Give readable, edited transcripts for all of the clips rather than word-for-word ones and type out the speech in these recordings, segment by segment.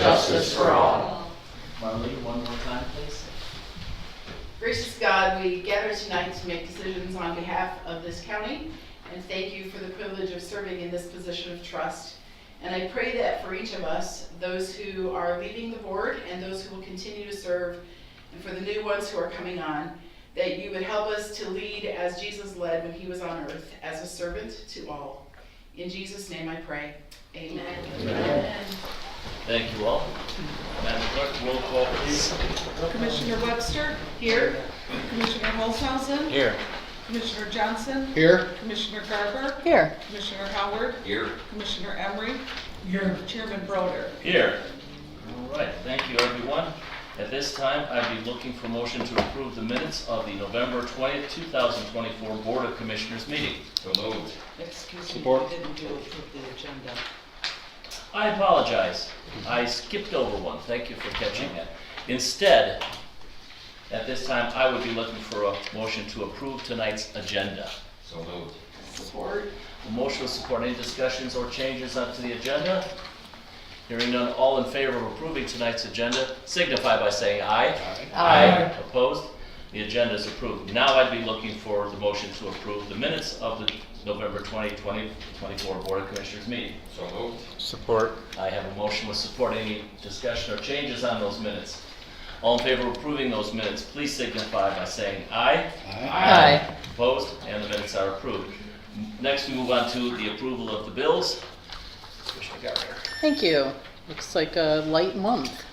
justice for all. Marlene, one more time, please. Gracious God, we gather tonight to make decisions on behalf of this county, and thank you for the privilege of serving in this position of trust. And I pray that for each of us, those who are leaving the board and those who will continue to serve, and for the new ones who are coming on, that you would help us to lead as Jesus led when he was on earth, as a servant to all. In Jesus' name I pray. Amen. Amen. Thank you all. Madam Clerk, roll call, please. Commissioner Webster? Here. Commissioner Holzhausen? Here. Commissioner Johnson? Here. Commissioner Garber? Here. Commissioner Howard? Here. Commissioner Emery? Here. Chairman Broder? Here. All right, thank you, everyone. At this time, I'd be looking for motion to approve the minutes of the November 20th, 2024 Board of Commissioners meeting. So moved. Excuse me, Support. we didn't do approve the agenda. I apologize. I skipped over one. Thank you for catching that. Instead, at this time, I would be looking for a motion to approve tonight's agenda. So moved. Support. A motion with support. Any discussions or changes onto the agenda? Hearing none, all in favor of approving tonight's agenda, signify by saying aye. Aye. Opposed? The agenda is approved. Now I'd be looking for the motion to approve the minutes of the November 2024 Board of Commissioners meeting. So moved. Support. I have a motion with support. Any discussion or changes on those minutes? All in favor of approving those minutes, please signify by saying aye. Aye. Opposed? And the minutes are approved. Next, we move on to the approval of the bills. Commissioner Gardner. Thank you. Looks like a light month.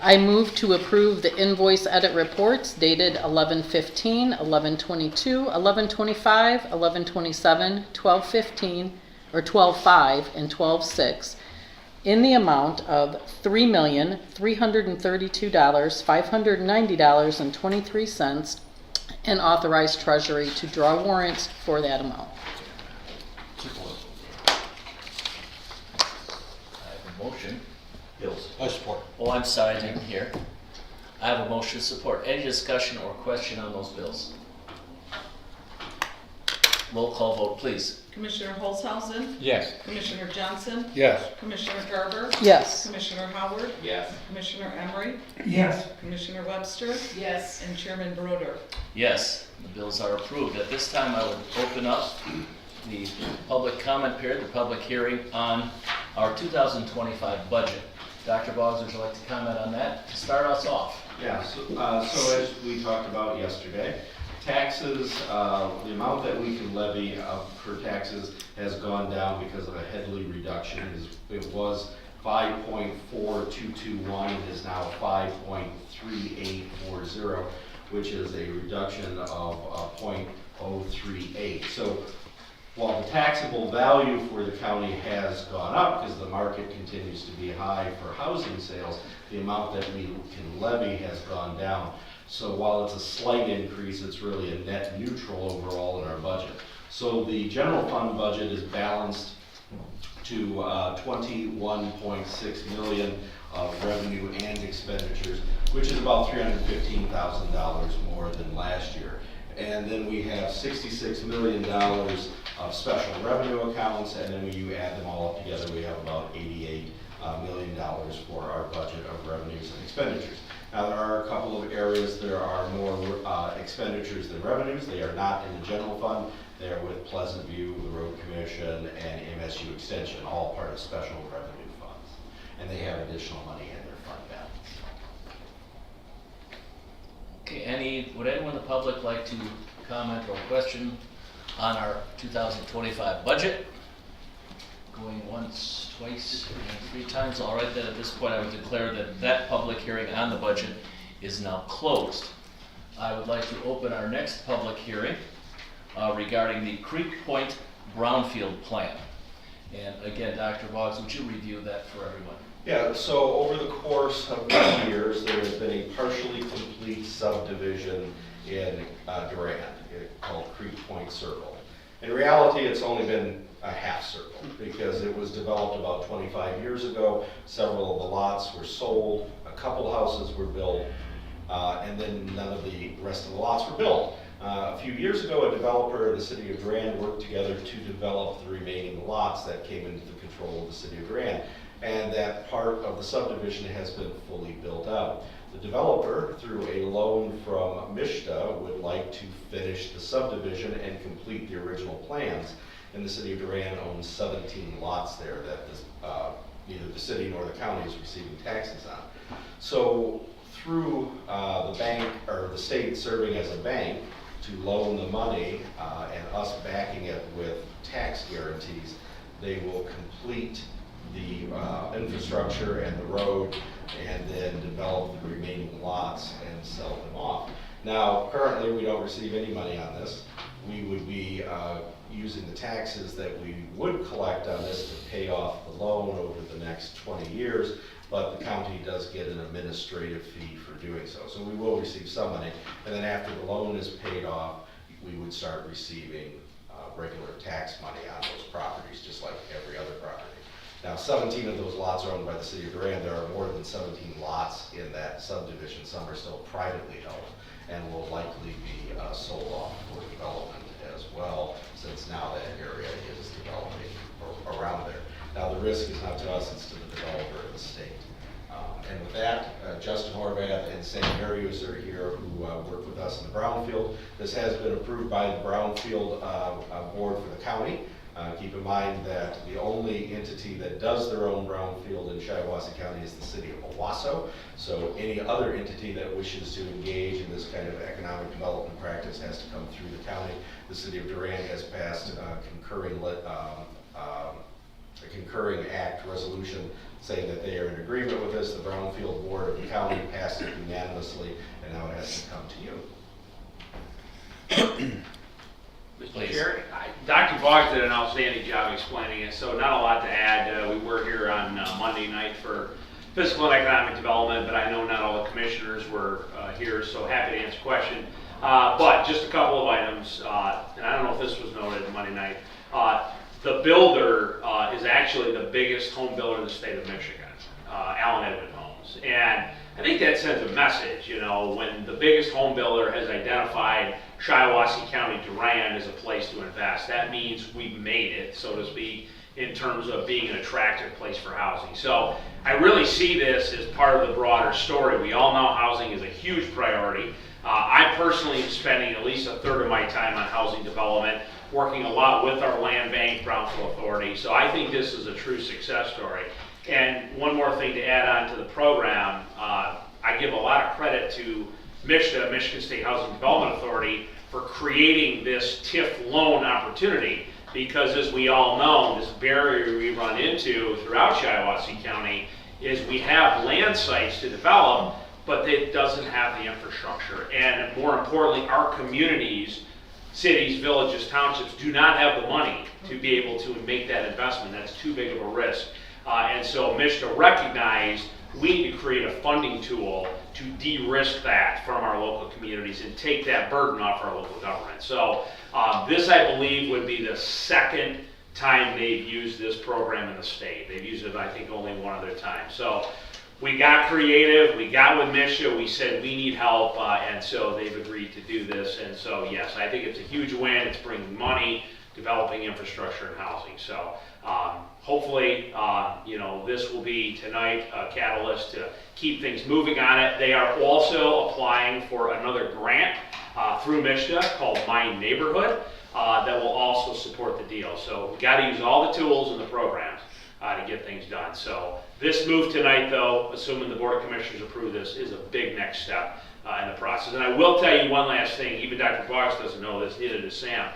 I move to approve the invoice edit reports dated 11/15, 11/22, 11/25, 11/27, 12/15, or 12/5, and 12/6 in the amount of $3,332,590.23 and authorize Treasury to draw warrants for that amount. Motion. Bills. I support. Oh, I'm sorry, I didn't hear. I have a motion to support. Any discussion or question on those bills? Roll call vote, please. Commissioner Holzhausen? Yes. Commissioner Johnson? Yes. Commissioner Garber? Yes. Commissioner Howard? Yes. Commissioner Emery? Yes. Commissioner Webster? Yes. And Chairman Broder? Yes, the bills are approved. At this time, I would open up the public comment period, the public hearing on our 2025 budget. Dr. Boggs, would you like to comment on that to start us off? Yeah, so as we talked about yesterday, taxes, the amount that we can levy for taxes has gone down because of a Headley reduction. It was 5.4221, it is now 5.3840, which is a reduction of 0.038. So while the taxable value for the county has gone up because the market continues to be high for housing sales, the amount that we can levy has gone down. So while it's a slight increase, it's really a net neutral overall in our budget. So the general fund budget is balanced to 21.6 million of revenue and expenditures, which is about $315,000 more than last year. And then we have $66 million of special revenue accounts, and then when you add them all up together, we have about $88 million for our budget of revenues and expenditures. Now, there are a couple of areas there are more expenditures than revenues. They are not in the general fund. They are with Pleasant View, the Road Commission, and MSU Extension, all part of special revenue funds. And they have additional money in their fund balance. Okay, would anyone in the public like to comment or question on our 2025 budget? Going once, twice, and three times. All right, then at this point I would declare that public hearing on the budget is now closed. I would like to open our next public hearing regarding the Creek Point Brownfield Plan. And again, Dr. Boggs, would you review that for everyone? Yeah, so over the course of 2 years, there has been a partially complete subdivision in Durand called Creek Point Circle. In reality, it's only been a half circle because it was developed about 25 years ago. Several of the lots were sold, a couple houses were built, and then none of the rest of the lots were built. A few years ago, a developer in the city of Durand worked together to develop the remaining lots that came into the control of the city of Durand. and that part of the subdivision has been fully built out. The developer, through a loan from Mishta, would like to finish the subdivision and complete the original plans. And the city of Durand owns 17 lots there that neither the city nor the county is receiving taxes on. So through the bank, or the state serving as a bank, to loan the money and us backing it with tax guarantees, they will complete the infrastructure and the road, and then develop the remaining lots and sell them off. Now, currently, we don't receive any money on this. We would be using the taxes that we would collect on this to pay off the loan over the next 20 years, but the county does get an administrative fee for doing so. So we will receive some money, and then after the loan is paid off, we would start receiving regular tax money on those properties, just like every other property. Now, 17 of those lots are owned by the city of Durand. There are more than 17 lots in that subdivision. Some are still privately held and will likely be sold off for development as well, since now that area is developing around there. Now, the risk is not to us, it's to the developer and the state. And with that, Justin Horvath and Sam Marius are here, who work with us in the Brownfield. This has been approved by the Brownfield board for the county. Keep in mind that the only entity that does their own brownfield in Shiawassee County is the city of Owasso. So any other entity that wishes to engage in this kind of economic development practice has to come through the county. The city of Durand has passed a concurring act resolution saying that they are in agreement with this. The Brownfield Board of the county passed it unanimously, and now it has to come to you. Mr. Please. Chair, Dr. Boggs did an outstanding job explaining it, so not a lot to add. We were here on Monday night for fiscal and economic development, but I know not all the commissioners were here, so happy to answer questions. But just a couple of items, and I don't know if this was noted Monday night. The builder is actually the biggest home builder in the state of Michigan, Allen Edwin Homes. And I think that sends a message, you know, when the biggest home builder has identified Shiawassee County Durand as a place to invest. That means we've made it, so to speak, in terms of being an attractive place for housing. So I really see this as part of the broader story. We all know housing is a huge priority. I personally am spending at least a third of my time on housing development, working a lot with our land bank, Brownfield Authority. So I think this is a true success story. And one more thing to add on to the program, I give a lot of credit to Mishta, Michigan State Housing Development Authority, for creating this TIF loan opportunity, because as we all know, this barrier we run into throughout Shiawassee County is we have land sites to develop, but it doesn't have the infrastructure. And more importantly, our communities, cities, villages, townships do not have the money to be able to make that investment. That's too big of a risk. And so Mishta recognized we need to create a funding tool to de-risk that from our local communities and take that burden off our local government. So this, I believe, would be the second time they've used this program in the state. They've used it, I think, only one other time. So we got creative, we got with Mishta, we said we need help, and so they've agreed to do this. And so, yes, I think it's a huge win. It's bringing money, developing infrastructure and housing. So hopefully, you know, this will be tonight a catalyst to keep things moving on it. They are also applying for another grant through Mishta called My Neighborhood that will also support the deal. So we got to use all the tools and the programs to get things done. So this move tonight, though, assuming the Board of Commissioners approve this, is a big next step in the process. And I will tell you one last thing. Even Dr. Boggs doesn't know this, neither does Sam.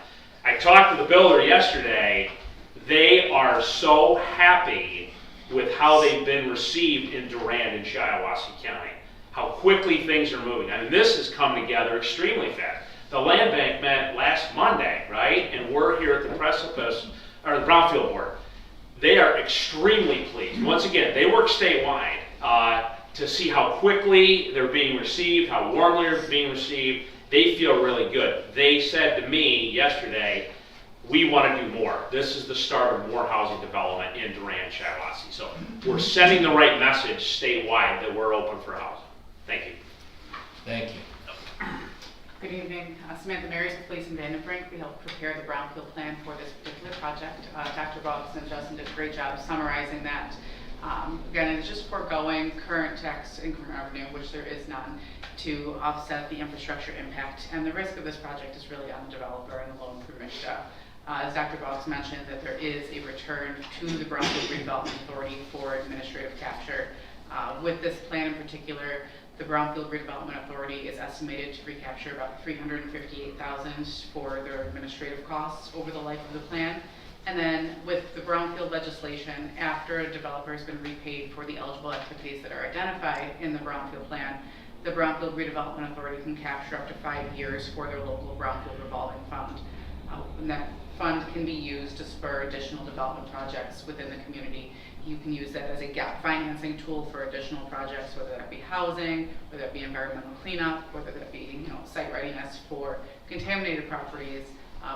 I talked to the builder yesterday. They are so happy with how they've been received in Durand and Shiawassee County, how quickly things are moving. I mean, this has come together extremely fast. The land bank met last Monday, right? And we're here at the precipice, or the Brownfield Board. They are extremely pleased. Once again, they work statewide to see how quickly they're being received, how warmly they're being received. They feel really good. They said to me yesterday, we want to do more. This is the start of more housing development in Durand, Shiawassee. So we're sending the right message statewide that we're open for housing. Thank you. Thank you. Good evening, Samantha Marys with Police in Vandenbrink. We helped prepare the Brownfield plan for this particular project. Dr. Boggs and Justin did a great job summarizing that. Again, it's just foregoing current tax increment revenue, which there is none, to offset the infrastructure impact. And the risk of this project is really on the developer and the loan provider. As Dr. Boggs mentioned, that there is a return to the Brownfield Redevelopment Authority for administrative capture. With this plan in particular, the Brownfield Redevelopment Authority is estimated to recapture about $358,000 for their administrative costs over the life of the plan. And then with the Brownfield legislation, after a developer has been repaid for the eligible activities that are identified in the Brownfield plan, the Brownfield Redevelopment Authority can capture up to 5 years for their local Brownfield revolving fund. And that fund can be used to spur additional development projects within the community. You can use that as a gap financing tool for additional projects, whether that be housing, whether that be environmental cleanup, whether that be site readiness for contaminated properties.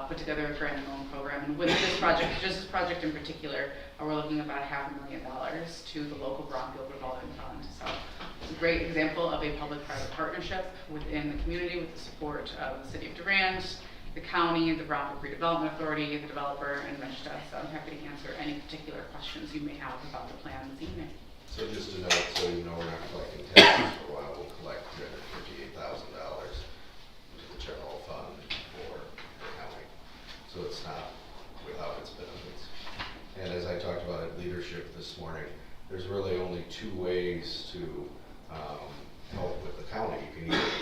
Put together a grant and loan program, and with this project, just this project in particular, we're looking at about $500,000 to the local Brownfield revolving fund. So it's a great example of a public-private partnership within the community with the support of the City of Durand, the county, the Brownfield Redevelopment Authority, the developer, and Mishta. So I'm happy to answer any particular questions you may have about the plan this evening. So just to note, so you know we're not collecting taxes for a while, we'll collect $358,000 to the general fund for the county. So it's not without its benefits. And as I talked about at leadership this morning, there's really only two ways to help with the county. You can either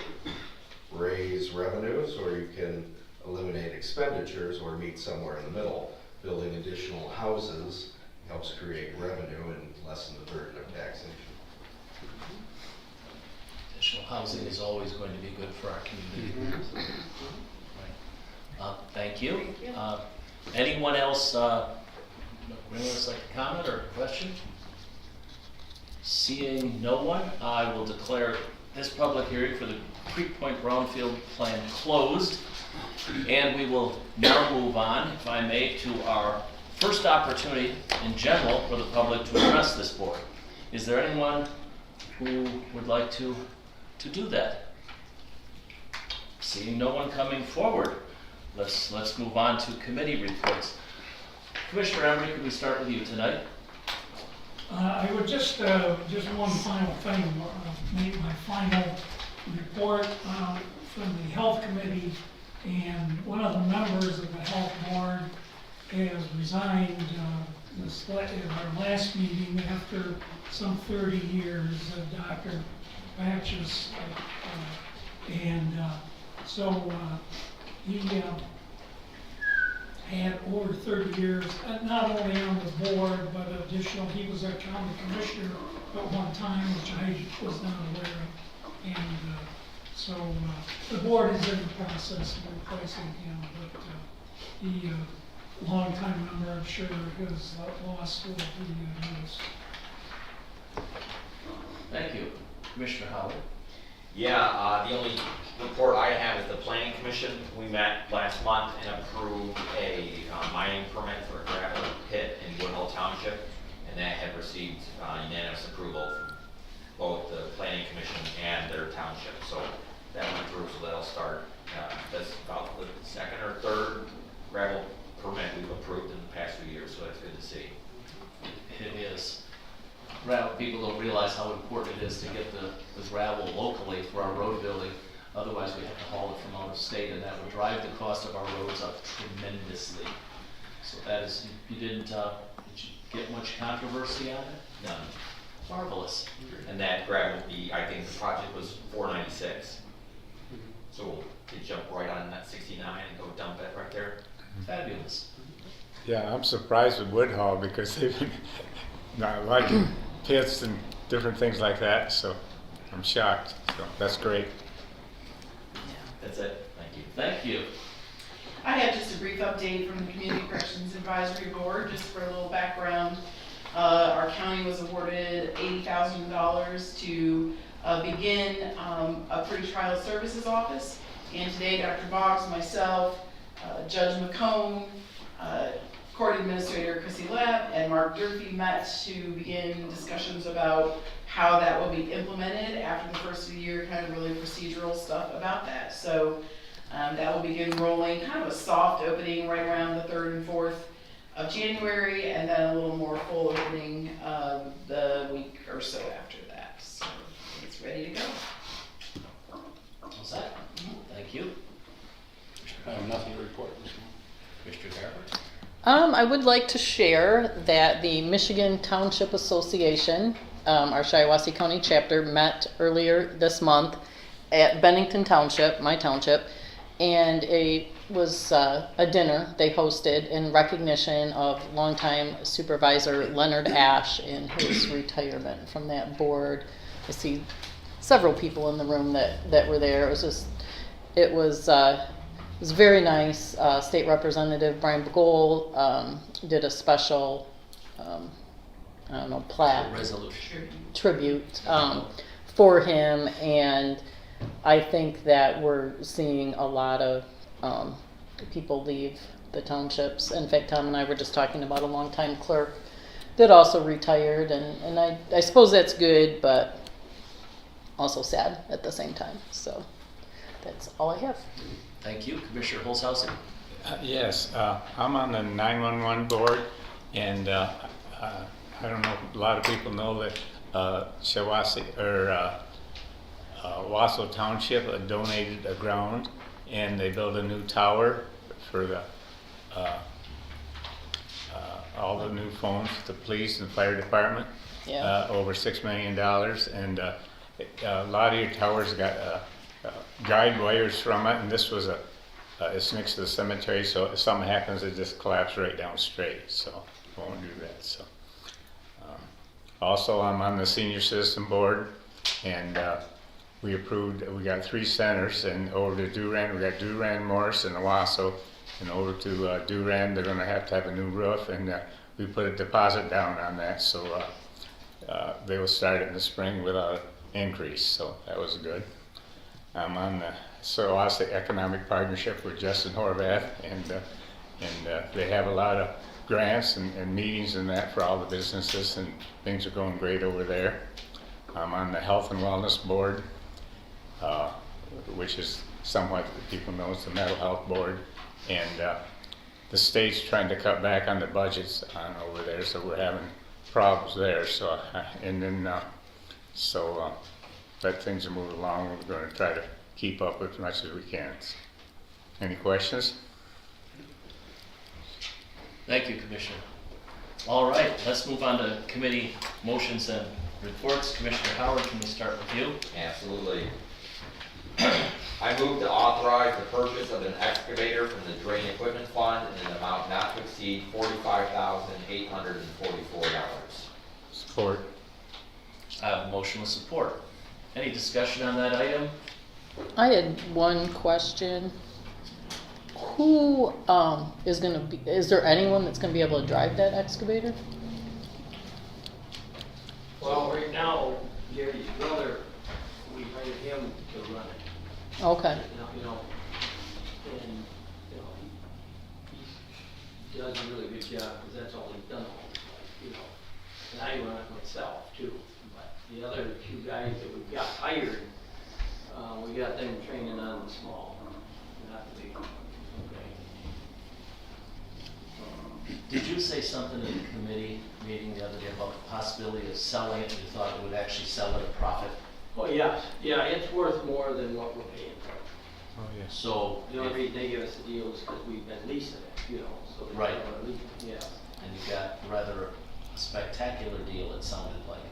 raise revenues, or you can eliminate expenditures, or meet somewhere in the middle. Building additional houses helps create revenue and lessen the burden of taxation. Additional housing is always going to be good for our community. Right. Thank you. Thank you. Anyone else like a comment or a question? Seeing no one, I will declare this public hearing for the Creek Point Brownfield Plan closed. And we will now move on, if I may, to our first opportunity in general for the public to address this board. Is there anyone who would like to do that? Seeing no one coming forward, let's move on to committee reports. Commissioner Emery, could we start with you tonight? I would just one final thing, make my final report from the health committee, and one of the members of the health board has resigned in our last meeting after some 30 years, Dr. Batches, so he had over 30 years, not only on the board, but additional, he was a county commissioner at one time, which I was not aware of. And so the board is in the process of replacing him, but he, long-time member, I'm sure his loss will be noticed. Thank you. Commissioner Howard? Yeah, the only report I have is the Planning Commission. We met last month and approved a mining permit for a gravel pit in Woodhull Township, and that had received unanimous approval from both the Planning Commission and their township. So that went through, so that'll start. That's about the second or third gravel permit we've approved in the past few years, so that's good to see. It is. People don't realize how important it is to get the gravel locally for our road building. Otherwise, we have to haul it from out of state, and that would drive the cost of our roads up tremendously. So that is, did you get much controversy on it? None. Marvelous. And that gravel will be, I think the project was $496. So we'll jump right on that 69 and go dump it right there. Fabulous. Yeah, I'm surprised with Woodhull because they've been not liking pits and different things like that, so I'm shocked. So that's great. That's it. Thank you. Thank you. I have just a brief update from the Community Corrections Advisory Board, just for a little background. Our county was awarded $80,000 to begin a pretrial services office. And today, Dr. Boggs, myself, Judge McCone, Court Administrator Chrissy Lapp, and Mark Durfee met to begin discussions about how that will be implemented after the first of the year, kind of really procedural stuff about that. So that will begin rolling, kind of a soft opening right around the 3rd and 4th of January, and then a little more full opening the week or so after that. So it's ready to go. All set? Thank you. I have nothing to report. Mr. Garber? I would like to share that the Michigan Township Association, our Shiawassee County chapter, met earlier this month at Bennington Township, my township, and it was a dinner they hosted in recognition of longtime Supervisor Leonard Ash in his retirement from that board. I see several people in the room that were there. It was very nice. State Representative Brian Begole did a special, plaque Resolution. tribute for him, and I think that we're seeing a lot of people leave the townships. In fact, Tom and I were just talking about a longtime clerk that also retired, and I suppose that's good, but also sad at the same time. So that's all I have. Thank you. Commissioner Holzhausen? Yes, I'm on the 911 board, and I don't know, a lot of people know that Shiawassee, or Wausau Township donated a ground, and they built a new tower for the all the new phones, the police and fire department. Yeah. Over $6 million, and a lot of your towers got guide wires from it, and this was it's next to the cemetery, so if something happens, it just collapses right down straight, so won't do that. So also, I'm on the senior citizen board, and we got 3 centers, and over to Durand, we got Durand, Morris, and Owasso, and over to Durand, they're going to have a new roof, and we put a deposit down on that, so they will start in the spring without increase, so that was good. I'm on the Shiawassee Economic Partnership with Justin Horvath, and they have a lot of grants and meetings and that for all the businesses, and things are going great over there. I'm on the Health and Wellness Board, which is somewhat, people know, it's the Mental Health Board, and the state's trying to cut back on the budgets on over there, so we're having problems there. So but things are moving along. We're going to try to keep up as much as we can. Any questions? Thank you, Commissioner. All right, let's move on to committee motions and reports. Commissioner Howard, can we start with you? Absolutely. I move to authorize the purchase of an excavator from the Drain Equipment Fund in an amount not to exceed $45,844. Support. I have a motion with support. Any discussion on that item? I had one question. Who is there anyone that's gonna be able to drive that excavator? Well, right now, Gary's brother, we hired him to run it. Okay. Now, and he does a really good job, because that's all he's done all his life, And I run it myself too, but the other 2 guys that we got hired, we got them training on the small, not the big one. Did you say something in the committee meeting the other day about the possibility of selling it? You thought it would actually sell at a profit? Oh, yes, yeah, it's worth more than what we're paying for it. Oh, yes. So, The only reason they give us the deal is because we've been leasing it, so. they Right. have a lease, yeah. and you got rather a spectacular deal, it sounded like.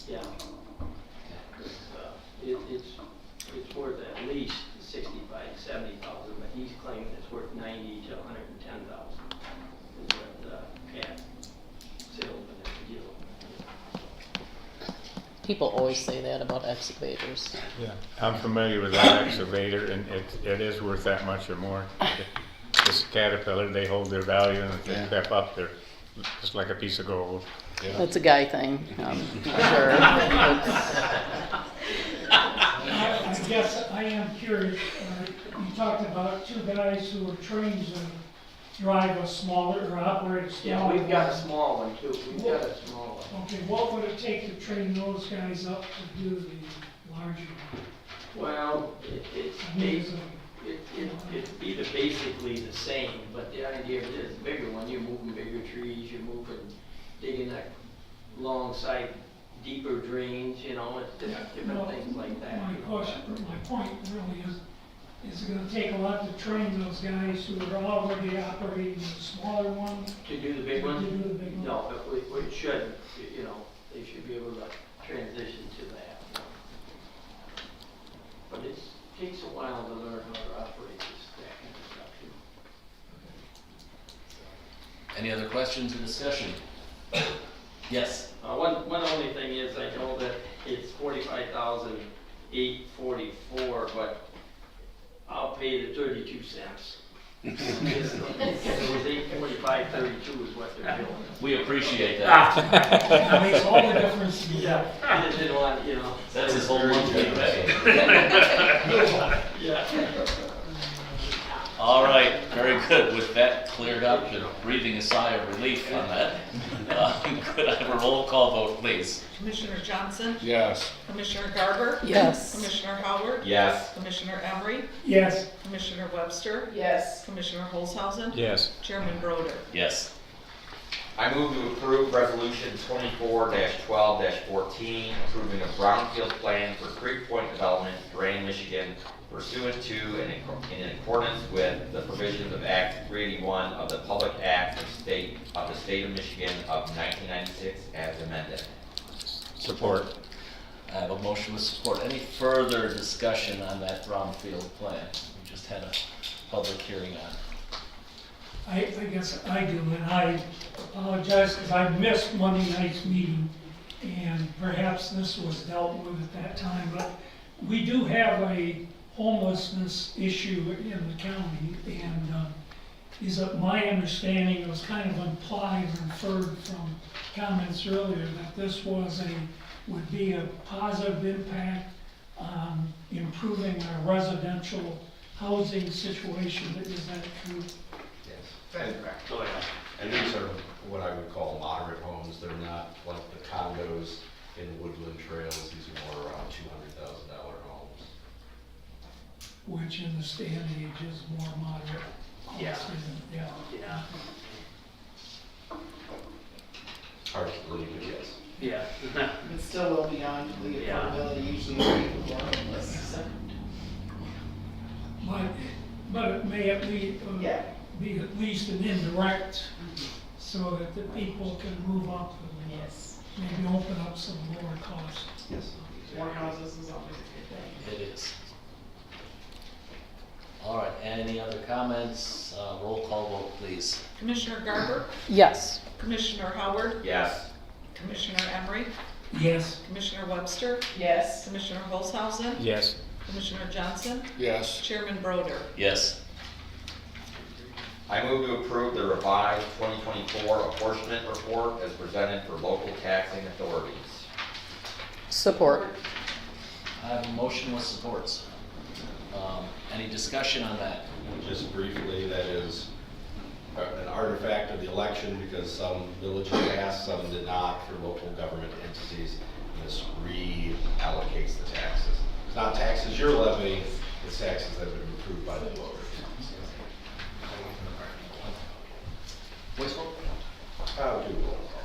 Yeah. It's worth at least 65, 70,000, but he's claiming it's worth 90 to 110,000. Is what Cat salesman at the deal. People always say that about excavators. Yeah, I'm familiar with that excavator, and it is worth that much or more. This Caterpillar, they hold their value, and if they step up, they're just like a piece of gold. That's a guy thing, I'm sure. I guess I am curious, you talked about 2 guys who were trained to drive a smaller, or operate a Yeah, smaller. we've got a small one too. We've got a small one. Okay, what would it take to train those guys up to do the larger one? Well, it's I mean, based, It'd be basically the same, but the idea is bigger one, you're moving bigger trees, you're digging that alongside deeper drains, you know, it's different things like that. My question, my point really is it gonna take a lot to train those guys who are already operating the smaller one? To do the big one? To do the big one? No, but it should, you know, they should be able to transition to that. But it takes a while to learn how to operate that kind of stuff too. Any other questions or discussion? Yes. One only thing is, I know that it's $45,844, but I'll pay the 32 cents. It was $845.32 is what they're billing. We appreciate that. That makes all the difference. Yeah, I just didn't want, you know. That's his whole monthly pay. Yeah. All right, very good. With that cleared up and breathing a sigh of relief on that, could I have a roll call vote, please? Commissioner Johnson? Yes. Commissioner Garber? Yes. Commissioner Howard? Yes. Commissioner Emery? Yes, Commissioner Webster? Yes. Commissioner Holzhausen? Yes. Chairman Broder? Yes. I move to approve resolution 24-12-14, approving a brownfield plan for Creek Point Development, Drain, Michigan, pursuant to and in accordance with the provisions of Act 381 of the Public Act of the State of Michigan of 1996 as amended. Support. I have a motion with support. Any further discussion on that brownfield plan? We just had a public hearing on it. I guess I do, and I apologize because I missed Monday night's meeting, and perhaps this was dealt with at that time, but we do have a homelessness issue in the county, and is it my understanding, it was kind of implied or inferred from comments earlier, that this would be a positive impact on improving our residential housing situation. Is that true? Yes. That's correct. Go ahead. And these are what I would call moderate homes. They're not like the condos in Woodland Trails. These are more around $200,000 homes. Which in this day and age is more moderate. Yeah. Yeah. Yeah. Hard to believe, but yes. Yeah. It's still well beyond the Yeah. affordability usually of people who are homeless, so, But it may at least, yeah. be at least an indirect, so that the people can move up and Yes. maybe open up some lower cost. Yes. More houses is always a good thing. It is. All right, any other comments? Roll call vote, please. Commissioner Garber? Yes. Commissioner Howard? Yes. Commissioner Emery? Yes, Commissioner Webster? Yes. Commissioner Holzhausen? Yes. Commissioner Johnson? Yes. Chairman Broder? Yes. I move to approve the revised 2024 apportionment report as presented for local taxing authorities. Support. I have a motion with supports. Any discussion on that? Just briefly, that is an artifact of the election because some villages passed, some did not for local government entities. This reallocates the taxes. It's not taxes you're levying, it's taxes that have been approved by the voters. Voice vote? I'll do roll call.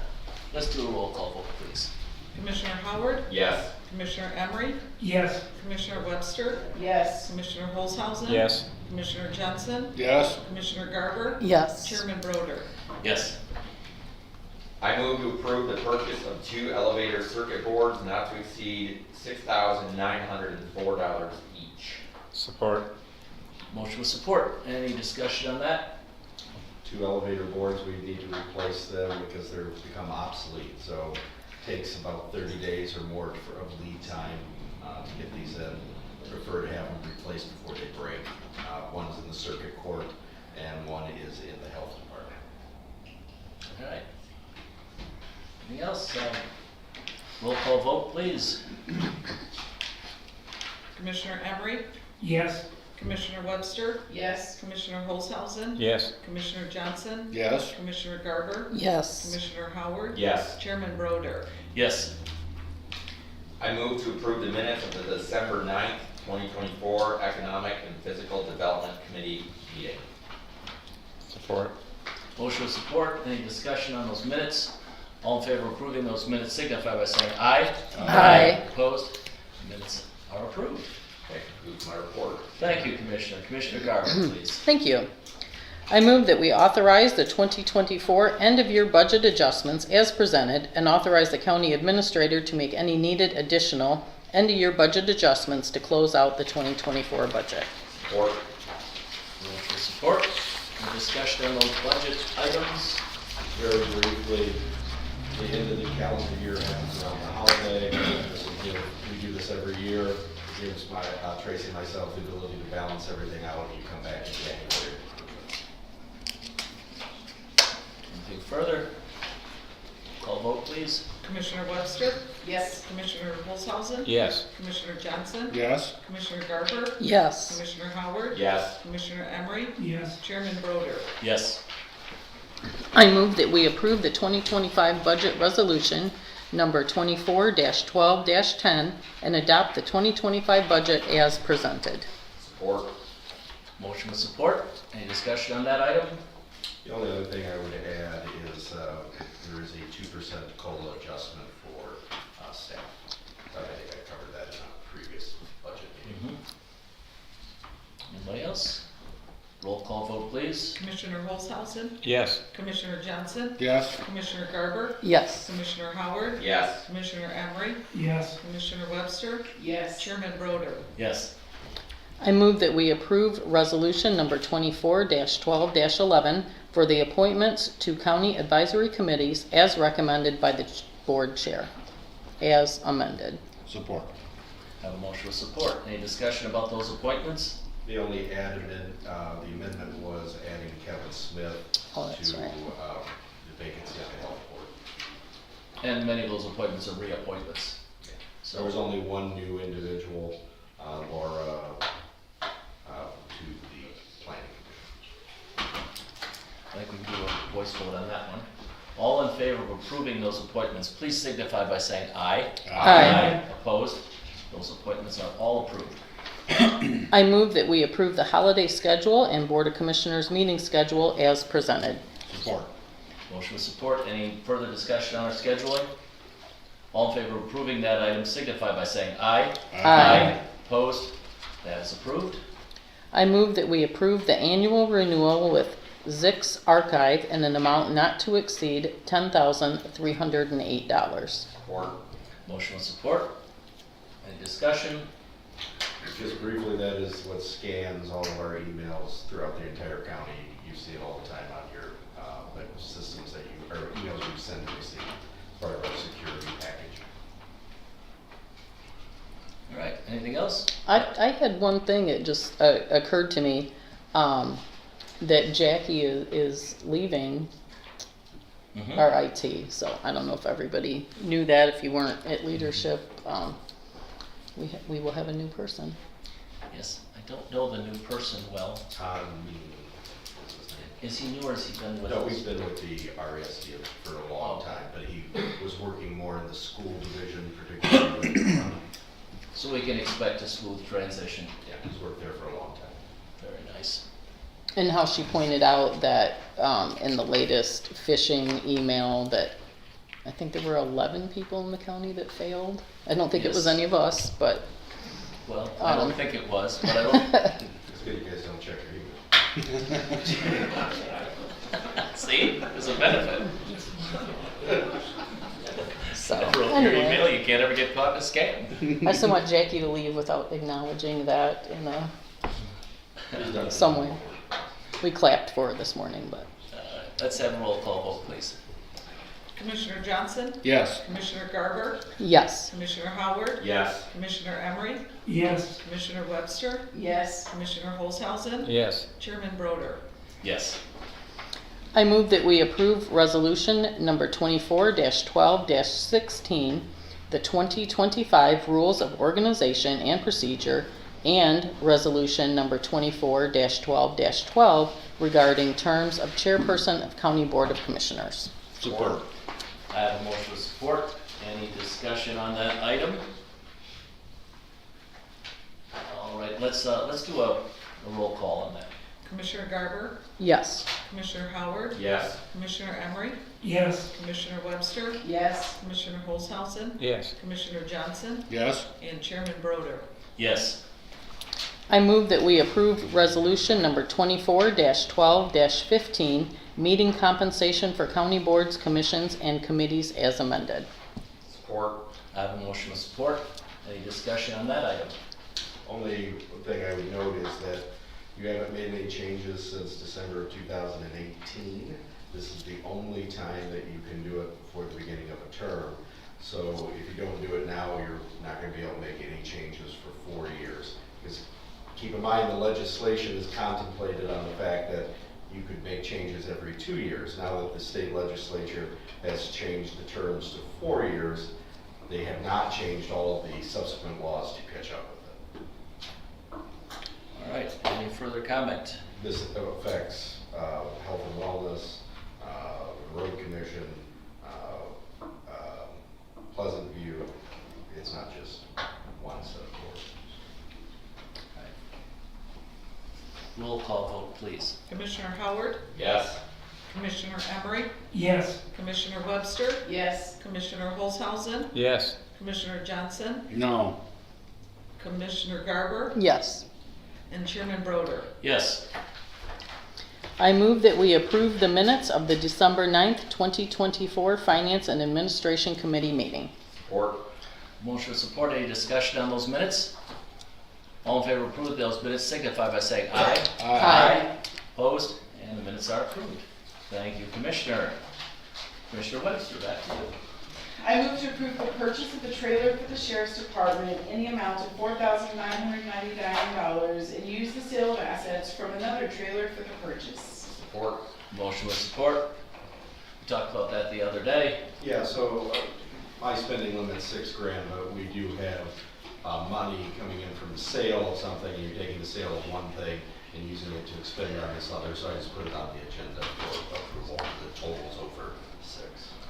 Let's do a roll call vote, please. Commissioner Howard? Yes. Commissioner Emery? yes, Commissioner Webster? Yes. Commissioner Holzhausen? Yes. Commissioner Johnson? Yes. Commissioner Garber? Yes. Chairman Broder? Yes. I move to approve the purchase of 2 elevator circuit boards not to exceed $6,904 each. Support. Motion with support. Any discussion on that? 2 elevator boards, we need to replace them because they're become obsolete. So it takes about 30 days or more of lead time to get these in. Prefer to have them replaced before they break. One's in the circuit court and one is in the health department. All right. Anything else? Roll call vote, please. Commissioner Emery? yes, Commissioner Webster? Yes. Commissioner Holzhausen? Yes. Commissioner Johnson? Yes. Commissioner Garber? Yes. Commissioner Howard? Yes. Chairman Broder? Yes. I move to approve the minutes of the December 9th, 2024 Economic and Physical Development Committee meeting. Support. Motion with support. Any discussion on those minutes? All in favor of approving those minutes signify by saying aye. Aye. Opposed? Minutes are approved. That concludes my report. Thank you, Commissioner. Commissioner Garber, please. Thank you. I move that we authorize the 2024 end-of-year budget adjustments as presented and authorize the county administrator to make any needed additional end-of-year budget adjustments to close out the 2024 budget. Support. Motion with support. Any discussion on those budget items? Very briefly, the end of the calendar year happens around the holiday. We do this every year. It gives Tracy and myself the ability to balance everything out when you come back in January. Anything further? Call vote, please. Commissioner Webster, Yes. Commissioner Olshausen, Yes. Commissioner Johnson, Yes. Commissioner Garber, Yes. Commissioner Howard, Yes. Commissioner Emery, Yes. Chairman Broder. Yes. I move that we approve the 2025 budget resolution number 24-12-10 and adopt the 2025 budget as presented. Support. Motion with support. Any discussion on that item? The only other thing I would add is there is a 2% COLA adjustment for staff. I think I covered that in a previous budget meeting. Anybody else? Roll call vote, please. Commissioner Olshausen, Yes. Commissioner Johnson, Yes. Commissioner Garber, Yes. Commissioner Howard, Yes. Commissioner Emery, Yes. Commissioner Webster, Yes. Chairman Broder. Yes. I move that we approve resolution number 24-12-11 for the appointments to county advisory committees as recommended by the board chair, as amended. Support. Have a motion with support. Any discussion about those appointments? The only the amendment was adding Kevin Smith Oh, that's to right. the vacancy on the health board. And many of those appointments are reappointments. So there was only one new individual, Laura, to the planning commission. I think we can do a voice vote on that one. All in favor of approving those appointments, please signify by saying aye. Aye. Opposed? Those appointments are all approved. I move that we approve the holiday schedule and Board of Commissioners meeting schedule as presented. Support. Motion with support. Any further discussion on our scheduling? All in favor of approving that item signify by saying aye. Aye. Opposed? That is approved. I move that we approve the annual renewal with Zix Archive in an amount not to exceed $10,308. Support. Motion with support. Any discussion? Just briefly, that is what scans all of our emails throughout the entire county. You see it all the time on your systems that you, or emails you send and receive, part of our security package. All right. Anything else? I had one thing, it just occurred to me, that Jackie is leaving Mhm. our IT, so I don't know if everybody knew that, if you weren't at leadership, we will have a new person. Yes. I don't know the new person well. What's his name? Is he new or has he been with No, us? he's been with the RESD for a long time, but he was working more in the school division, particularly with So we can expect a smooth transition. yeah, he's worked there for a long time. Very nice. And how she pointed out that in the latest phishing email that I think there were 11 people in the county that failed. I don't think it was Yes. any of us, but Well, I don't think it was, but I don't. It's good you guys don't check your email. See, there's a benefit. so If you open your anyway, email, you can't ever get caught in a scam. I still want Jackie to leave without acknowledging that in He's done it. some way. We clapped for her this morning, but Let's have a roll call vote, please. Commissioner Johnson, Yes. Commissioner Garber, yes. Commissioner Howard, Yes. Commissioner Emery, Yes. Commissioner Webster, Yes. Commissioner Olshausen, Yes. Chairman Broder. Yes. I move that we approve resolution number 24-12-16, the 2025 Rules of Organization and Procedure, and resolution number 24-12-12 regarding terms of chairperson of County Board of Commissioners. Support. I have a motion with support. Any discussion on that item? right, let's do a roll call on that. Commissioner Garber, Yes. Commissioner Howard, Yes. Commissioner Emery, Yes. Commissioner Webster, Yes. Commissioner Holzhausen, Yes. Commissioner Johnson, Yes. and Chairman Broder. Yes. I move that we approve resolution number 24-12-15, meeting compensation for county boards, commissions, and committees as amended. Support. I have a motion with support. Any discussion on that item? Only thing I would note is that you haven't made any changes since December of 2018. This is the only time that you can do it before the beginning of a term. So if you don't do it now, you're not going to be able to make any changes for 4 years. Because keep in mind, the legislation is contemplated on the fact that you could make changes every 2 years. Now that the state legislature has changed the terms to 4 years, they have not changed all of the subsequent laws to catch up with it. All right, any further comment? This affects health and wellness, road commission, Pleasant View. It's not just one set of boards. Roll call vote, please. Commissioner Howard, Yes. Commissioner Emery, Yes. Commissioner Webster, Yes. Commissioner Holzhausen, Yes. Commissioner Johnson, No. Commissioner Garber, Yes. and Chairman Broder. Yes. I move that we approve the minutes of the December 9th, 2024 Finance and Administration Committee meeting. Support. Motion with support. Any discussion on those minutes? All in favor of approving those minutes signify by saying aye. Aye. Opposed? And the minutes are approved. Thank you, Commissioner. Commissioner Webster, back to you. I move to approve the purchase of the trailer for the sheriff's department in the amount of $4,999 and use the sale of assets from another trailer for the purchase. Support. Motion with support. We talked about that the other day. Yeah, so my spending limit's $6,000, but we do have money coming in from the sale of something. You're taking the sale of one thing and using it to expend on this other, so I just put it on the agenda for approval. The total's over 6.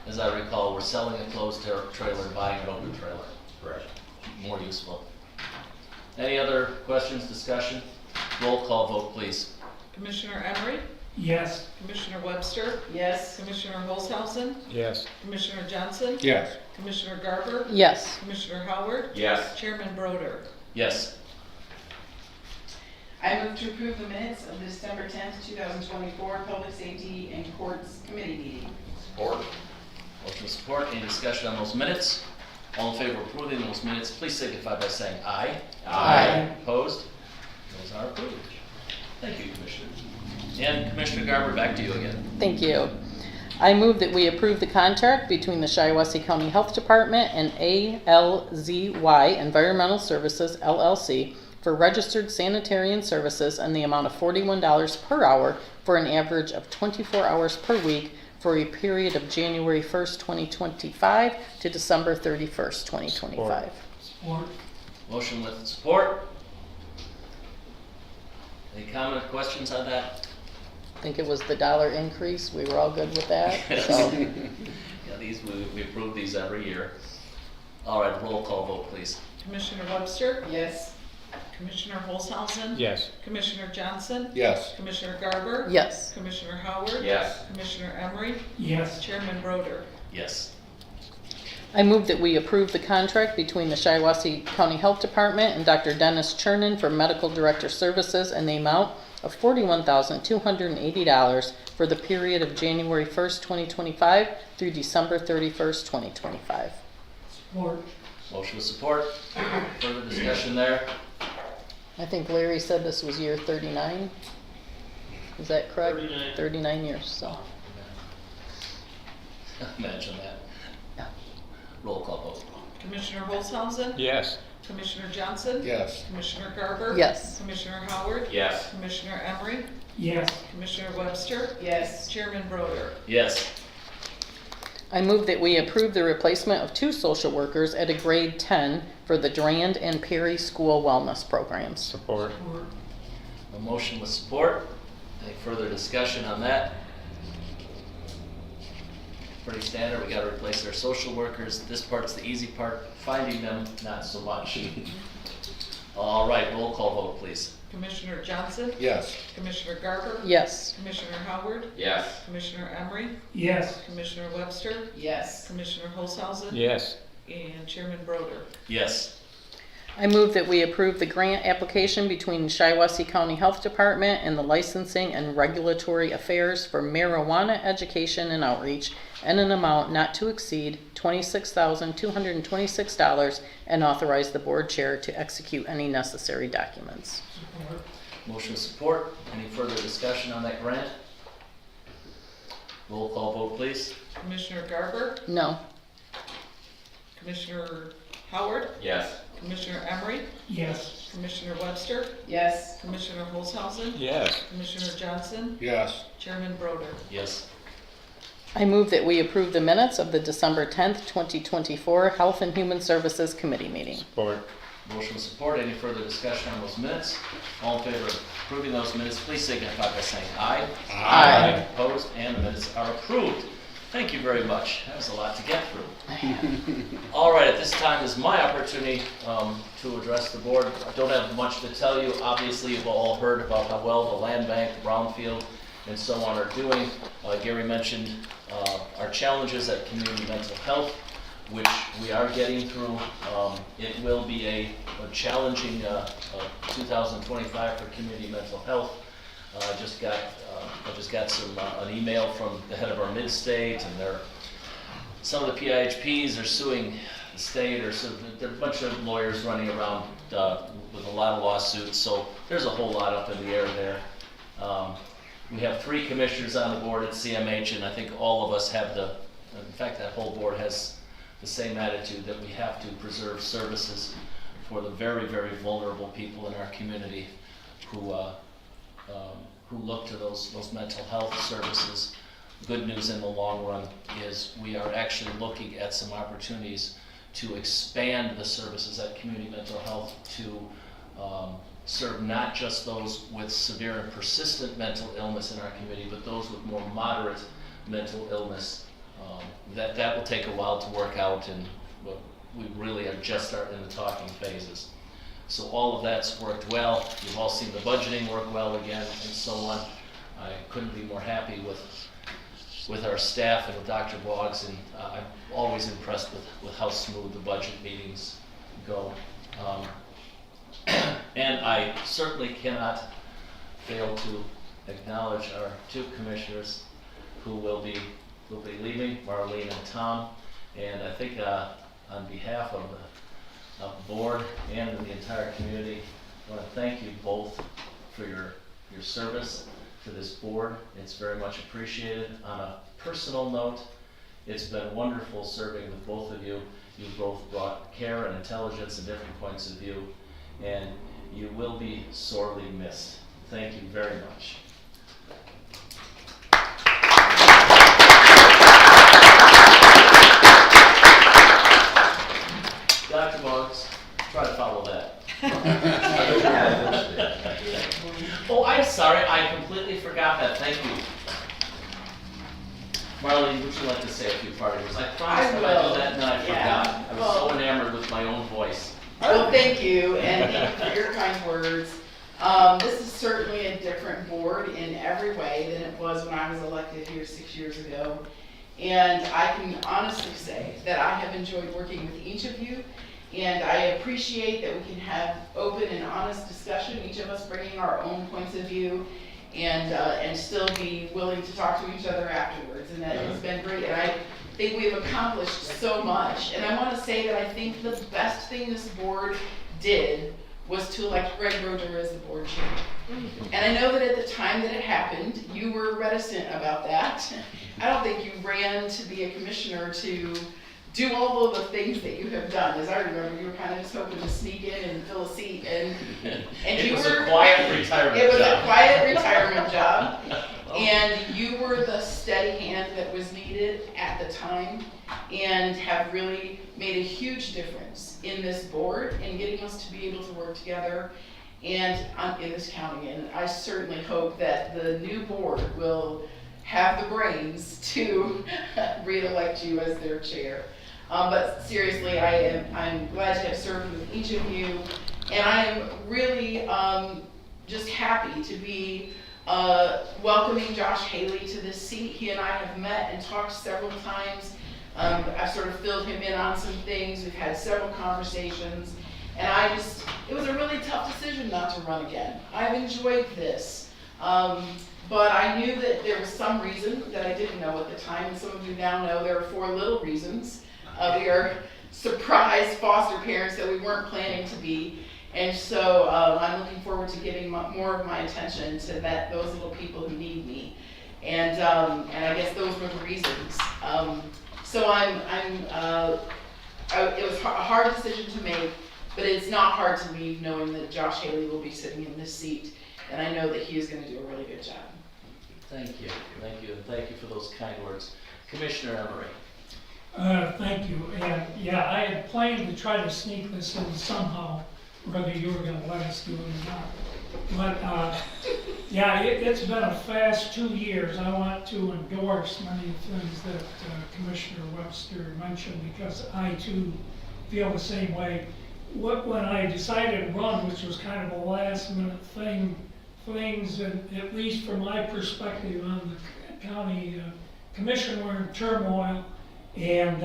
As I recall, we're selling a closed trailer and buying an open trailer. Correct. More useful. Any other questions, discussion? Roll call vote, please. Commissioner Emery, Yes. Commissioner Webster, Yes. Commissioner Holzhausen, Yes. Commissioner Johnson, Yes. Commissioner Garber, Yes. Commissioner Howard, Yes. Chairman Broder. Yes. I move to approve the minutes of the December 10th, 2024 Public Safety and Courts Committee meeting. Support. Motion with support. Any discussion on those minutes? All in favor of approving those minutes, please signify by saying aye. Aye. Opposed? Those are approved. Thank you, Commissioner. And Commissioner Garber, back to you again. Thank you. I move that we approve the contract between the Shiawassee County Health Department and ALZY Environmental Services LLC for registered sanitarian services in the amount of $41 per hour for an average of 24 hours per week for a period of January 1st, 2025 to December 31st, 2025. Support. Motion with support. Any comment or questions on that? I think it was the dollar increase. We were all good with that. So, Yeah, we approve these every year. All right, roll call vote, please. Commissioner Webster, Yes. Commissioner Holzhausen, Yes. Commissioner Johnson, Yes. Commissioner Garber, yes. Commissioner Howard, Yes. Commissioner Emery, Yes. Chairman Broder. Yes. I move that we approve the contract between the Shiawassee County Health Department and Dr. Dennis Chernin for medical director services in the amount of $41,280 for the period of January 1st, 2025 through December 31st, 2025. Support. Motion with support. Further discussion there? I think Larry said this was year 39. Is that correct? 39. 39 years, so. Imagine that. Roll call vote. Commissioner Holzhausen, Yes. Commissioner Johnson, Yes. Commissioner Garber, Yes. Commissioner Howard, Yes. Commissioner Emery, Yes. Commissioner Webster, Yes. Chairman Broder. Yes. I move that we approve the replacement of 2 social workers at a grade 10 for the Durand and Perry School Wellness Programs. Support. Support. A motion with support. Any further discussion on that? Pretty standard. We gotta replace their social workers. This part's the easy part. Finding them, not so much. All right, roll call vote, please. Commissioner Johnson? Yes. Commissioner Garber? Yes. Commissioner Howard? Yes. Commissioner Emery? Yes. Commissioner Webster? Yes. Commissioner Holzhausen? Yes. And Chairman Broder. Yes. I move that we approve the grant application between Shiawassee County Health Department and the Licensing and Regulatory Affairs for Marijuana Education and Outreach in an amount not to exceed $26,226 and authorize the board chair to execute any necessary documents. Support. Motion with support. Any further discussion on that grant? Roll call vote, please. Commissioner Garber? No. Commissioner Howard? Yes. Commissioner Emery? Yes. Commissioner Webster? Yes. Commissioner Holzhausen? Yes. Commissioner Johnson? Yes. Chairman Broder. Yes. I move that we approve the minutes of the December 10th, 2024 Health and Human Services Committee meeting. Support. Motion with support. Any further discussion on those minutes? All in favor of approving those minutes, please signify by saying aye. Aye. Opposed, and the minutes are approved. Thank you very much. That was a lot to get through. All right, at this time is my opportunity to address the board. I don't have much to tell you. Obviously, you've all heard about how well the land bank, the brownfield, and so on are doing. Gary mentioned our challenges at community mental health, which we are getting through. It will be a challenging 2025 for community mental health. I just got an email from the head of our mid-state, and some of the PIHPs are suing the state, or so there are a bunch of lawyers running around with a lot of lawsuits. So there's a whole lot up in the air there. We have 3 commissioners on the board at CMH, and I think all of us have in fact, that whole board has the same attitude that we have to preserve services for the very, very vulnerable people in our community who look to those mental health services. Good news in the long run is we are actually looking at some opportunities to expand the services at community mental health to serve not just those with severe and persistent mental illness in our community, but those with more moderate mental illness. That will take a while to work out, and we really are just starting the talking phases. So all of that's worked well. You've all seen the budgeting work well again, and so on. I couldn't be more happy with our staff and with Dr. Boggs, and I'm always impressed with how smooth the budget meetings go. And I certainly cannot fail to acknowledge our 2 commissioners who will be leaving, Marlene and Tom. And I think on behalf of the board and the entire community, I want to thank you both for your service to this board. It's very much appreciated. On a personal note, it's been wonderful serving with both of you. You've both brought care and intelligence and different points of view, and you will be sorely missed. Thank you very much. Dr. Boggs, try to follow that. Oh, I'm sorry, I completely forgot that. Thank you. Marlene, would you like to say a few parting words? I promised that I'd do that, and then I forgot. I was so enamored with my own voice. Well, thank you, and thank you for your kind words. This is certainly a different board in every way than it was when I was elected here 6 years ago. And I can honestly say that I have enjoyed working with each of you, and I appreciate that we can have open and honest discussion, each of us bringing our own points of view, and still be willing to talk to each other afterwards. And that has been great, and I think we've accomplished so much. And I want to say that I think the best thing this board did was to elect Greg Roeder as the board chair. And I know that at the time that it happened, you were reticent about that. I don't think you ran to be a commissioner to do all of the things that you have done. As I remember, you were kind of just hoping to sneak in and fill a seat, and It was a quiet retirement job. It was a quiet retirement job, and you were the steady hand that was needed at the time, and have really made a huge difference in this board in getting us to be able to work together and in this county. And I certainly hope that the new board will have the brains to re-elect you as their chair. But seriously, I'm glad to have served with each of you, And I am really just happy to be welcoming Josh Haley to this seat. He and I have met and talked several times. I've sort of filled him in on some things. We've had several conversations. And it was a really tough decision not to run again. I've enjoyed this. But I knew that there was some reason that I didn't know at the time, and some of you now know there are 4 little reasons. We are surprise foster parents that we weren't planning to be. And so I'm looking forward to giving more of my attention to those little people who need me. And I guess those were the reasons. So it was a hard decision to make, but it's not hard to leave knowing that Josh Haley will be sitting in this seat. And I know that he is going to do a really good job. Thank you, and thank you for those kind words. Commissioner Emery. Thank you, and yeah, I had planned to try to sneak this in somehow, whether you were gonna let us do it or not. But, yeah, it's been a fast 2 years. I want to endorse many things that Commissioner Webster mentioned, because I too feel the same way. When I decided to run, which was kind of a last minute things, and at least from my perspective on the county commission, were in turmoil, and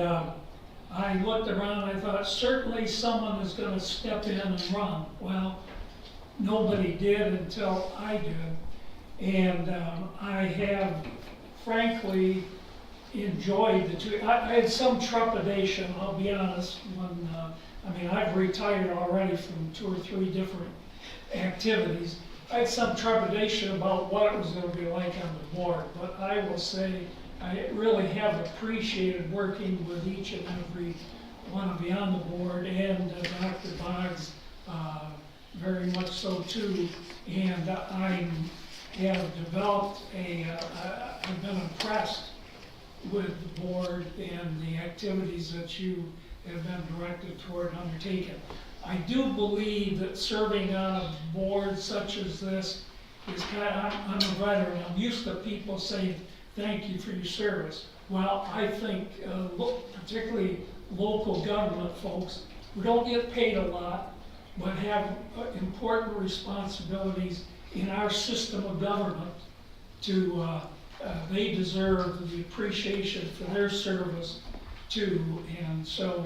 I looked around and I thought, certainly someone is going to step in and run. Well, nobody did until I did, and I have frankly enjoyed the 2. I had some trepidation, I'll be honest, when I've retired already from 2 or 3 different activities. I had some trepidation about what it was going to be like on the board, but I will say I really have appreciated working with each and every one of you on the board, and Dr. Boggs very much so too. And I have developed I've been impressed with the board and the activities that you have been directed toward undertaking. I do believe that serving on a board such as this is I'm a veteran. I'm used to people saying, thank you for your service. Well, I think particularly local government folks who don't get paid a lot, but have important responsibilities in our system of government, they deserve the appreciation for their service too. And so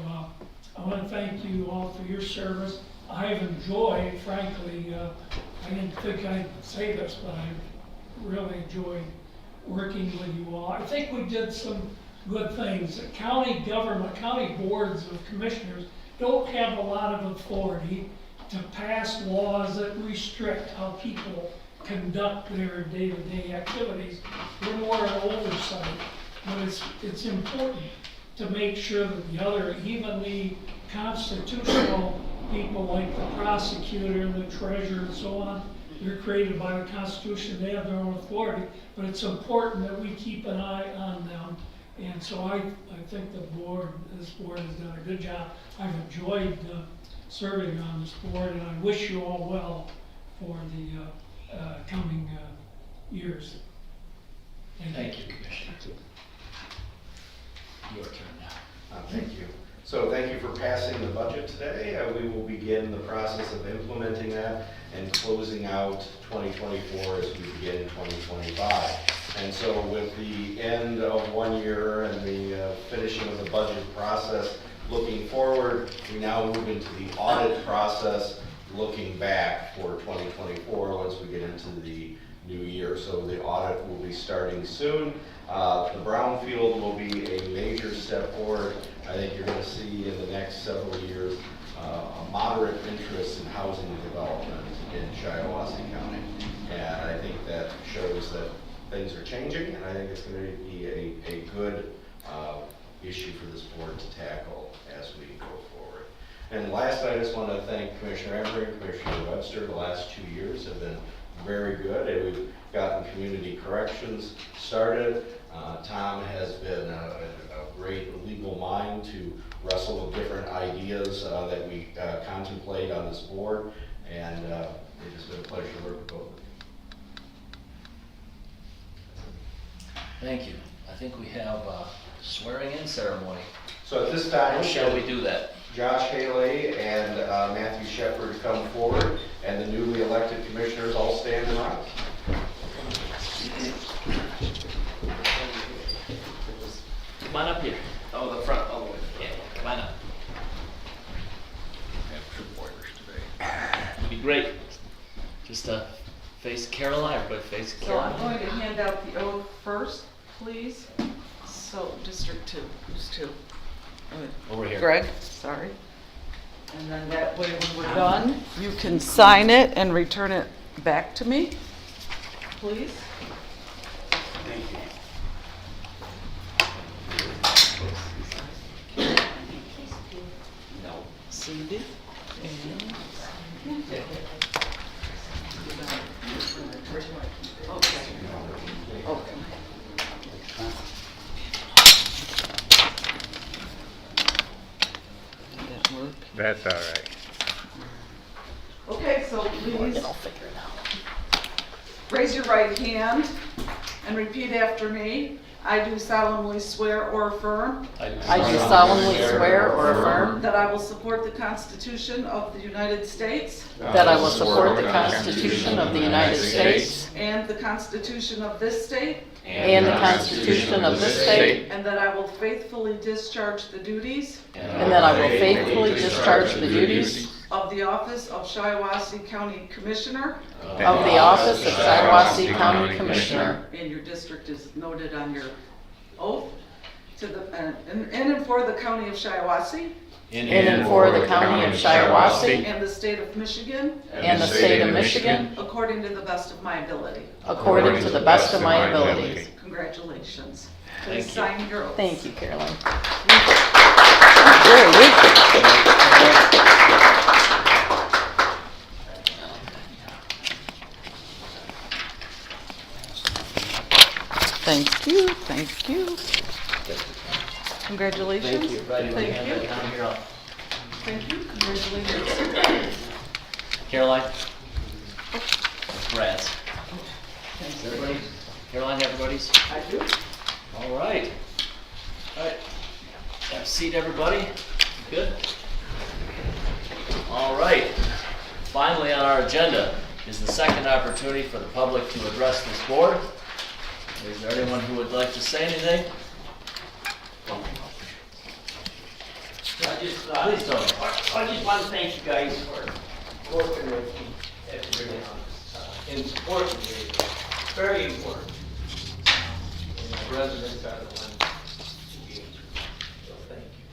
I want to thank you all for your service. I've enjoyed, frankly, I didn't think I'd say this, but I really enjoyed working with you all. I think we did some good things. County government, county boards of commissioners don't have a lot of authority to pass laws that restrict how people conduct their day-to-day activities. We're more an oversight, but it's important to make sure that the other, even the constitutional people like the prosecutor and the treasurer and so on, they're created by the Constitution, they have their own authority, but it's important that we keep an eye on them. And so I think this board has done a good job. I've enjoyed serving on this board, and I wish you all well for the coming years. Thank you, Commissioner. Your turn now. Thank you. So thank you for passing the budget today. We will begin the process of implementing that and closing out 2024 as we begin 2025. And so with the end of 1 year and the finishing of the budget process, looking forward, we now move into the audit process, looking back for 2024 once we get into the new year. So the audit will be starting soon. The brownfield will be a major step forward. I think you're going to see in the next several years a moderate interest in housing development in Shiawassee County. And I think that shows that things are changing, and I think it's going to be a good issue for this board to tackle as we go forward. And last, I just want to thank Commissioner Emery and Commissioner Webster. The last 2 years have been very good, and we've gotten community corrections started. Tom has been a great legal mind to wrestle with different ideas that we contemplate on this board, and it's just been a pleasure to work with both of you. Thank you. I think we have a swearing in ceremony. So at this time, How shall we do that? Josh Haley and Matthew Shepard to come forward, and the newly elected commissioners all stand and rise. Come on up here. Oh, the front, all the way. Yeah, come on up. It'd be great. Just face Caroline, everybody face So I'm Caroline. going to hand out the oath first, please. So District 2, who's 2? Over here. Greg, sorry. And then that way when we're done, you can sign it and return it back to me, please. Thank you. Cindy. And. Okay. Okay. Did that work? That's all right. Okay, so please I'll figure it out. raise your right hand and repeat after me. I do solemnly swear or affirm I do solemnly swear or affirm that I will support the Constitution of the United States that I will support the Constitution of the United States and the Constitution of this state, and the Constitution of this state, and that I will faithfully discharge the duties and that I will faithfully discharge the duties of the office of Shiawassee County Commissioner, of the office of Shiawassee County Commissioner, and your district is noted on your oath, to the, in and for the county of Shiawassee in and for the county of Shiawassee and the state of Michigan, and the state of Michigan, according to the best of my ability. according to the best of my ability. Congratulations. Thank Please you. sign your oath. Thank you, Caroline. Very weak. Thank you, thank you. Congratulations. Thank you. Right, Thank hand you. that down here. Thank you. Congratulations. Caroline? Brad's. Is everybody, Caroline, everybody's? I do. All right. All right. Have a seat, everybody. Good? All right. Finally on our agenda is the second opportunity for the public to address this board. Is there anyone who would like to say anything? Please, Tony. I just want to thank you guys for working with me at really in supporting me. It's very important. And the residents are the ones to be, so thank you.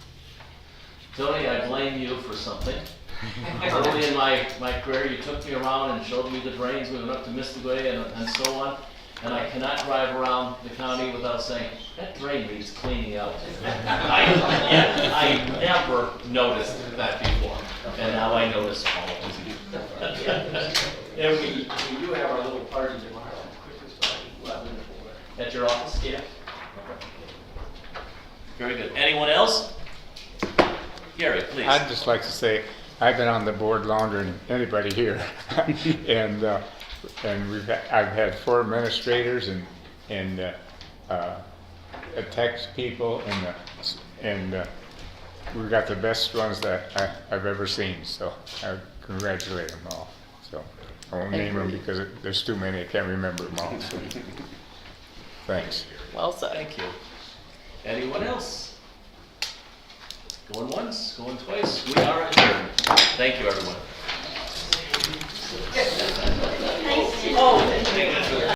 Tony, I blame you for something. Early in my career, you took me around and showed me the drains. We went up to Mystigway and so on. And I cannot drive around the county without saying, that drain needs cleaning out. I never noticed that before, and now I notice all of it. And we do have our little party tomorrow, Christmas party, 11 to 4. At your office? Yeah. Very good. Anyone else? Gary, please. I'd just like to say, I've been on the board longer than anybody here. And I've had 4 administrators and tax people and we've got the best ones that I've ever seen. So I congratulate them all. So I won't name them because there's too many. I can't remember them all. So. Thanks. Well said. Thank you. Anyone else? Going once, going twice. We are adjourned. Thank you, everyone. Oh,